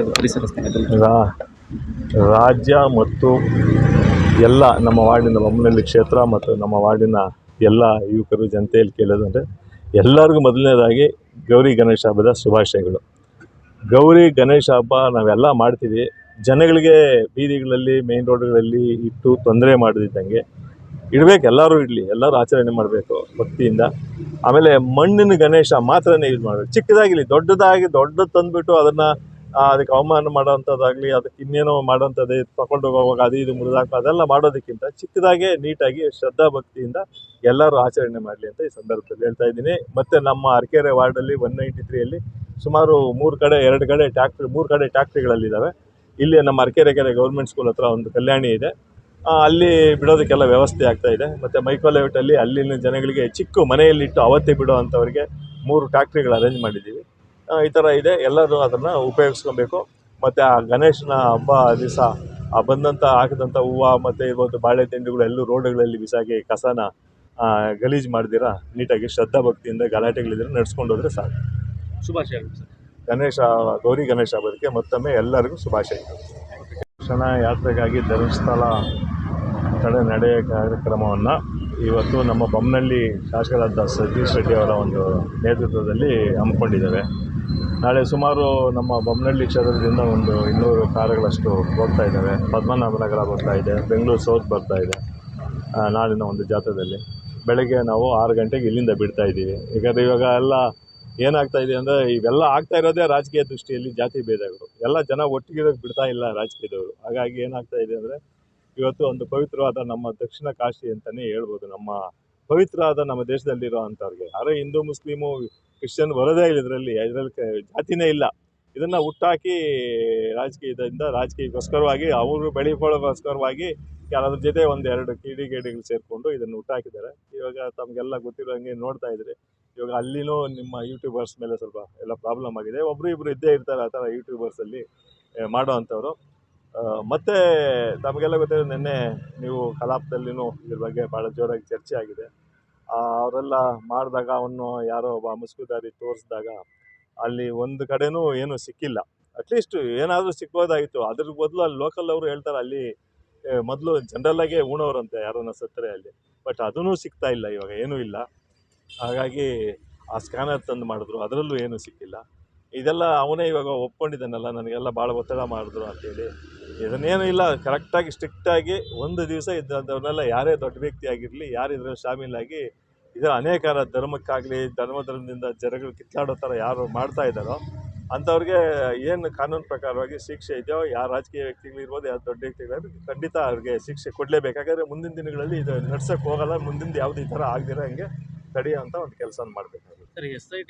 ಪರಿಸರ ಸ್ನೇಹಿತರು ರಾಜ್ಯ ಮತ್ತು ಎಲ್ಲ ನಮ್ಮ ವಾರ್ಡಿನ ಬೊಮ್ಮನಹಳ್ಳಿ ಕ್ಷೇತ್ರ ಮತ್ತು ನಮ್ಮ ವಾರ್ಡಿನ ಎಲ್ಲ ಯುವಕರು ಜನತೆಯಲ್ಲಿ ಕೇಳೋದಂದರೆ ಎಲ್ಲರಿಗೂ ಮೊದಲನೇದಾಗಿ ಗೌರಿ ಗಣೇಶ ಹಬ್ಬದ ಶುಭಾಶಯಗಳು. ಗೌರಿ ಗಣೇಶ ಹಬ್ಬ ನಾವೆಲ್ಲ ಮಾಡ್ತೀವಿ, ಜನಗಳಿಗೆ ಬೀದಿಗಳಲ್ಲಿ ಮೇನ್ ರೋಡ್ಗಳಲ್ಲಿ ಇಟ್ಟು ತೊಂದರೆ ಮಾಡದಿದ್ದಂಗೆ ಇಡಬೇಕು. ಎಲ್ಲರೂ ಇಡಲಿ, ಎಲ್ಲರೂ ಆಚರಣೆ ಮಾಡಬೇಕು ಭಕ್ತಿಯಿಂದ. ಆಮೇಲೆ ಮಣ್ಣಿನ ಗಣೇಶ ಮಾತ್ರನೇ ಯೂಸ್ ಮಾಡಬೇಕು. ಚಿಕ್ಕದಾಗಿರಲಿ, ದೊಡ್ಡದು ತಂದುಬಿಟ್ಟು ಅದನ್ನು ಅದಕ್ಕೆ ಅವಮಾನ ಮಾಡೋವಂಥದ್ದಾಗಲಿ, ಅದಕ್ಕೆ ಇನ್ನೇನೋ ಮಾಡೋವಂಥದ್ದು ತಗೊಂಡು ಹೋಗುವಾಗ ಅದು ಇದು ಮುರಿದಾಕ ಅದೆಲ್ಲ ಮಾಡೋದಕ್ಕಿಂತ ಚಿಕ್ಕದಾಗೆ ನೀಟಾಗಿ ಶ್ರದ್ಧಾ ಭಕ್ತಿಯಿಂದ ಎಲ್ಲರೂ ಆಚರಣೆ ಮಾಡಲಿ ಅಂತ ಈ ಸಂದರ್ಭದಲ್ಲಿ ಹೇಳ್ತಾ ಇದ್ದೀನಿ. ಮತ್ತು ನಮ್ಮ ಅರಕೆರೆ ವಾರ್ಡಲ್ಲಿ 193 ಸುಮಾರು 3 ಕಡೆ ಟ್ಯಾಕ್ಟ್ರಿಗಳಲ್ಲಿದ್ದಾವೆ. ಇಲ್ಲಿ ನಮ್ಮ ಅರಕೆರೆ ಗೌರ್ಮೆಂಟ್ ಸ್ಕೂಲ್ ಹತ್ರ ಒಂದು ಕಲ್ಯಾಣಿ ಇದೆ, ಅಲ್ಲಿ ಬಿಡೋದಕ್ಕೆಲ್ಲ ವ್ಯವಸ್ಥೆ ಆಗ್ತಾ ಇದೆ. ಮತ್ತು ಮೈಕೋಲೇಔಟಲ್ಲಿ ಅಲ್ಲಿನ ಜನಗಳಿಗೆ ಚಿಕ್ಕ ಮನೆಯಲ್ಲಿಟ್ಟು ಅವತ್ತೇ ಬಿಡೋ ಅಂಥವ್ರಿಗೆ 3 ಟ್ಯಾಕ್ಟ್ರಿಗಳು ಅರೇಂಜ್ ಮಾಡಿದ್ದೀವಿ. ಈ ಥರ ಇದೆ, ಎಲ್ಲರೂ ಅದನ್ನು ಉಪಯೋಗಿಸ್ಕೊಬೇಕು. ಮತ್ತು ಆ ಗಣೇಶನ ಹಬ್ಬ ದಿವಸ ಬಂದಂಥ ಹಾಕಿದಂಥ ಹೂವು ಮತ್ತು ಇವತ್ತು ಬಾಳೆ ತಿಂಡಿಗಳು ಎಲ್ಲೂ ರೋಡ್ಗಳಲ್ಲಿ ಬಿಸಾಕಿ ಕಸನ ಗಲೀಜು ಮಾಡ್ದಿರ ನೀಟಾಗಿ ಶ್ರದ್ಧಾ ಭಕ್ತಿಯಿಂದ ಗಲಾಟೆಗಳಿದ್ರೆ ನಡೆಸ್ಕೊಂಡು ಹೋದರೆ ಸಾಕು. ಶುಭಾಶಯಗಳು ಸರ್. ಗೌರಿ ಗಣೇಶ ಹಬ್ಬಕ್ಕೆ ಮತ್ತೊಮ್ಮೆ ಎಲ್ಲರಿಗೂ ಶುಭಾಶಯಗಳು. ದರ್ಶನ ಯಾತ್ರೆಗಾಗಿ ಧರ್ಮಸ್ಥಳ ಕಡೆ ನಡೆಯ ಕಾರ್ಯಕ್ರಮವನ್ನು ಇವತ್ತು ನಮ್ಮ ಬೊಮ್ಮನಹಳ್ಳಿ ಶಾಸಕರಾದ ಸತೀಶ್ ರೆಡ್ಡಿ ಅವರ ಒಂದು ನೇತೃತ್ವದಲ್ಲಿ ಹಮ್ಮಿಕೊಂಡಿದ್ದೇವೆ. ನಾಳೆ ಸುಮಾರು ನಮ್ಮ ಬೊಮ್ಮನಹಳ್ಳಿ ಕ್ಷೇತ್ರದಿಂದ ಒಂದು 200 ಕಾರುಗಳಷ್ಟು ಹೋಗ್ತಾ ಇದ್ದಾವೆ. ಪದ್ಮನಾಭನಗರ ಬರ್ತಾ ಇದೆ, ಬೆಂಗಳೂರು ಸೌತ್ ಬರ್ತಾ ಇದೆ. ನಾಳಿನ ಒಂದು ಜಾಥಾದಲ್ಲಿ ಬೆಳಗ್ಗೆ ನಾವು 6 ಗಂಟೆಗೆ ಇಲ್ಲಿಂದ ಬಿಡ್ತಾ ಇದ್ದೀವಿ. ಯಾಕಂದರೆ ಇವಾಗ ಎಲ್ಲ ಏನಾಗ್ತಾಯಿದೆ ಅಂದರೆ ಇವೆಲ್ಲ ಆಗ್ತಾ ಇರೋದೇ ರಾಜಕೀಯ ದೃಷ್ಟಿಯಲ್ಲಿ ಜಾತಿ ಭೇದಗಳು. ಎಲ್ಲ ಜನ ಒಟ್ಟಿಗಿರೋಕ್ಕೆ ಬಿಡ್ತಾ ಇಲ್ಲ ರಾಜಕೀಯದವರು. ಹಾಗಾಗಿ ಏನಾಗ್ತಾಯಿದೆ ಅಂದರೆ ಇವತ್ತು ಒಂದು ಪವಿತ್ರವಾದ ನಮ್ಮ ದಕ್ಷಿಣ ಕಾಶಿ ಅಂತಲೇ ಹೇಳ್ಬೋದು. ನಮ್ಮ ಪವಿತ್ರವಾದ ನಮ್ಮ ದೇಶದಲ್ಲಿರೋ ಅಂಥವ್ರಿಗೆ ಯಾರೋ ಹಿಂದೂ ಮುಸ್ಲಿಮು ಕ್ರಿಶ್ಚಿಯನ್ ಬರೋದೇ ಇಲ್ಲ, ಇದರಲ್ಲಿ ಜಾತಿನೇ ಇಲ್ಲ. ಇದನ್ನು ಹುಟ್ಟಾಕಿ ರಾಜಕೀಯಕ್ಕೋಸ್ಕರವಾಗಿ ಅವರು ಬೆಳೆಕೊಳ್ಳೋಕ್ಕೋಸ್ಕರವಾಗಿ ಯಾರಾದ್ರ ಜೊತೆ 1-2 ಕಿಡಿಗೇಡಿಗಳು ಸೇರಿಕೊಂಡು ಇದನ್ನು ಹುಟ್ಟಾಕಿದ್ದಾರೆ. ಇವಾಗ ತಮಗೆಲ್ಲ ಗೊತ್ತಿರೋಂಗೆ ನೋಡ್ತಾ ಇದ್ರಿ, ಇವಾಗ ಅಲ್ಲಿನೂ ನಿಮ್ಮ ಯೂಟ್ಯೂಬರ್ಸ್ ಮೇಲೆ ಸ್ವಲ್ಪ ಎಲ್ಲ ಪ್ರಾಬ್ಲಮ್ ಆಗಿದೆ. ಒಬ್ಬರು ಇದ್ದೇ ಇರ್ತಾರೆ ಆ ಥರ ಯೂಟ್ಯೂಬರ್ಸಲ್ಲಿ ಮಾಡೋ ಅಂಥವ್ರು. ಮತ್ತು ತಮಗೆಲ್ಲ ಗೊತ್ತಿರೋ ನಿನ್ನೆ ನೀವು ಕಲಾಪದಲ್ಲಿನೂ ಇದ್ರ ಬಗ್ಗೆ ಭಾಳ ಜೋರಾಗಿ ಚರ್ಚೆ ಆಗಿದೆ. ಅವರೆಲ್ಲ ಮಾಡಿದಾಗ ಅವನು ಯಾರೋ ಒಬ್ಬ ಮುಸುಕುದಾರಿ ತೋರಿಸಿದಾಗ ಅಲ್ಲಿ ಒಂದು ಕಡೆನೂ ಏನೂ ಸಿಕ್ಕಿಲ್ಲ. ಅಟ್ಲೀಸ್ಟ್ ಏನಾದರೂ ಸಿಕ್ಕೋದಾಗಿತ್ತು. ಅದ್ರ ಬದಲು ಅಲ್ಲಿ ಲೋಕಲ್ ಅವರು ಹೇಳ್ತಾರೆ ಅಲ್ಲಿ ಮೊದಲು ಜನರಲ್ಲಾಗೆ ಉಣೋರಂತೆ ಯಾರನ್ನ ಸತ್ತರೆ ಅಲ್ಲಿ, ಬಟ್ ಅದೂ ಸಿಗ್ತಾ ಇಲ್ಲ, ಇವಾಗ ಏನೂ ಇಲ್ಲ. ಹಾಗಾಗಿ ಆ ಸ್ಕ್ಯಾನರ್ ತಂದು ಮಾಡಿದ್ರು, ಅದರಲ್ಲೂ ಏನೂ ಸಿಕ್ಕಿಲ್ಲ. ಇದೆಲ್ಲ ಅವನೇ ಇವಾಗ ಒಪ್ಕೊಂಡಿದ್ದಾನಲ್ಲ, ನನಗೆಲ್ಲ ಭಾಳ ಒತ್ತಡ ಮಾಡಿದ್ರು ಅಂತೇಳಿ. ಇದನ್ನೇನು ಇಲ್ಲ, ಕರೆಕ್ಟಾಗಿ ಸ್ಟ್ರಿಕ್ಟಾಗಿ ಒಂದು ದಿವಸ ಇದ್ದವ್ರನ್ನೆಲ್ಲ ಯಾರೇ ದೊಡ್ಡ ವ್ಯಕ್ತಿ ಆಗಿರಲಿ, ಯಾರು ಇದರಲ್ಲಿ ಶಾಮೀಲಾಗಿ ಇದರ ಅನೇಕ ಧರ್ಮಕ್ಕಾಗಲಿ ಧರ್ಮದಿಂದ ಜನಗಳು ಕಿತ್ತಾಡೋ ಥರ ಯಾರು ಮಾಡ್ತಾ ಇದ್ದಾರೋ ಅಂಥವ್ರಿಗೆ ಏನು ಕಾನೂನು ಪ್ರಕಾರವಾಗಿ ಶಿಕ್ಷೆ ಇದೆಯೋ, ಯಾರು ರಾಜಕೀಯ ವ್ಯಕ್ತಿಗಳಿರ್ಬೋದು, ಯಾರು ದೊಡ್ಡ ವ್ಯಕ್ತಿಗಳಿರ್ಬೋದು, ಖಂಡಿತ ಅವ್ರಿಗೆ ಶಿಕ್ಷೆ ಕೊಡಲೇಬೇಕಾದ್ರೆ ಮುಂದಿನ ದಿನಗಳಲ್ಲಿ ಇದು ನಡ್ಸೋಕ್ಕೆ ಹೋಗಲ್ಲ. ಮುಂದಿನ ಯಾವುದೇ ಈ ಥರ ಆಗದಿರೋ ಹಂಗೆ ತಡೆಯೋಂಥ ಒಂದು ಕೆಲಸ ಮಾಡಬೇಕಾಗುತ್ತೆ. Sir, SIT